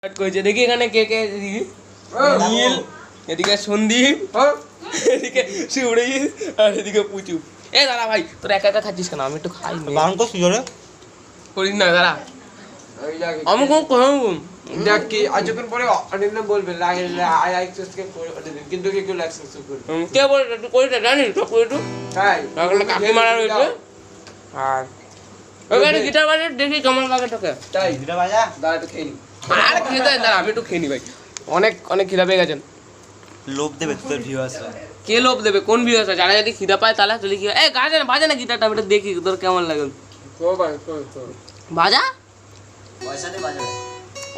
করেছে দেখি এখানে কে কে নীল, এদিকে সন্দীপ, এদিকে সুরেশ আর এদিকে পুচু। এ দাঁড়া ভাই, তোর একা একা খাচ্ছিস কেন? আমি একটু খাই। বারণ করছি জোরে করিস না দাঁড়া, আমি কোন দেখ কি আজকের পরে অনেক নাম বলবে লাইক সাবস্ক্রাইব করে দিন, কিন্তু কেউ লাইক সাবস্ক্রাইব করে কে বলে তুই করিস না জানিস? সব করে তুই তাই তাহলে কাকি মারা রয়েছে। আর ওখানে গিটার বাজে দেখি কেমন লাগে তোকে। তাই দুটা বাজা দাঁড়া একটু খেয়ে নি। আর খেতে দাঁড়া, আমি একটু খেয়ে নি ভাই, অনেক অনেক খিদা পেয়ে গেছেন। লোভ দেবে তোদের ভিউয়ার্সরা। কে লোভ দেবে? কোন ভিউ আছে? যারা যদি খিদা পায় তাহলে তুই কি এই বাজে না গিটারটা, আমি একটু দেখি তোর কেমন লাগে। বাজা পয়সা দিয়ে বাজাবে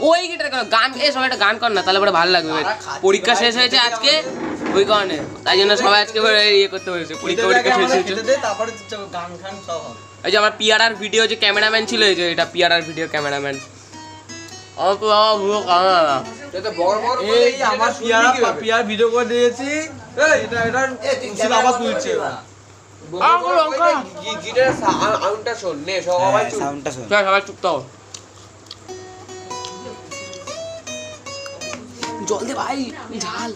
ওই গিটার কেন? গান এ সবাই একটা গান কর না, তাহলে পরে ভালো লাগবে। পরীক্ষা শেষ হয়েছে আজকে, ওই কারণে তাই জন্য সবাই আজকে ইয়ে করতে হয়েছে। পরীক্ষা শেষ হয়েছে, তারপরে গান খান সব হবে। এই যে আমার পিআরআর ভিডিও যে ক্যামেরাম্যান ছিল, এই যে এটা পিআরআর ভিডিও ক্যামেরাম্যান। আমার তো বাবা ভুয়ো ক্যামেরা। এটা বড় বড় এই আমার পিয়ার ভিডিও করে দিয়েছি। এটা আবার তুলছে গিটার সাউন্ডটা শোন নে, সবাই চুপ। সাউন্ডটা শুন। সবাই চুপ থাও। জল দে ভাই, ঝাল।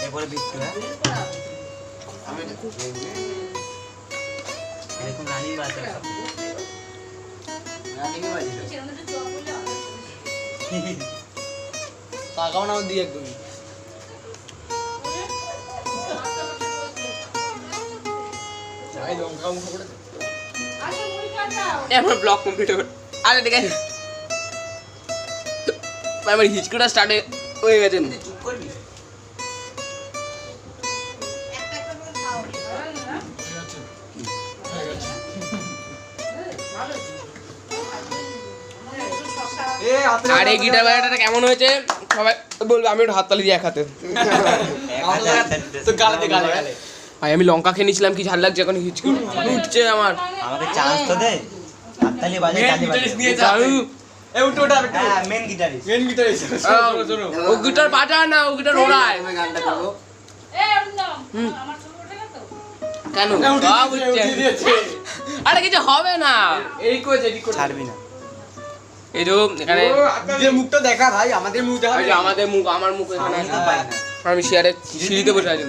এরপরে বিস্কুট এরকম রানিং বাজে তাকাও না দিয়ে একদম আমার ব্লগ কমপ্লিট হবে। আরে ঠিক আছে, আমার হিচকুটা স্টার্ট হয়ে গেছে। আর এই গিটার বাজাটা কেমন হয়েছে সবাই বলবে, আমি একটু হাততালি দিয়ে এক হাতে। ভাই আমি লঙ্কা খেয়ে নিয়েছিলাম, কি ঝাল লাগছে, এখন হিচকি উঠছে আমার। আমাকে চান্স তো দে। হাততালি বাজে তালি বাজে। দারু। হ্যাঁ মেন গিটারিস্ট। ও গিটার বাজায় না, ও গিটার ওড়ায়। কেন? সব উঠছে। আরে কিছু হবে না, এই করেছে এডিট করে ছাড়বি না। এই যে এখানে নিজের মুখটা দেখা ভাই, আমাদের মুখ দেখা। আমাদের মুখ, আমার মুখ এখানে সাউন্ড তো পাই না। আমি শেয়ারে সিঁড়িতে বসে আছি।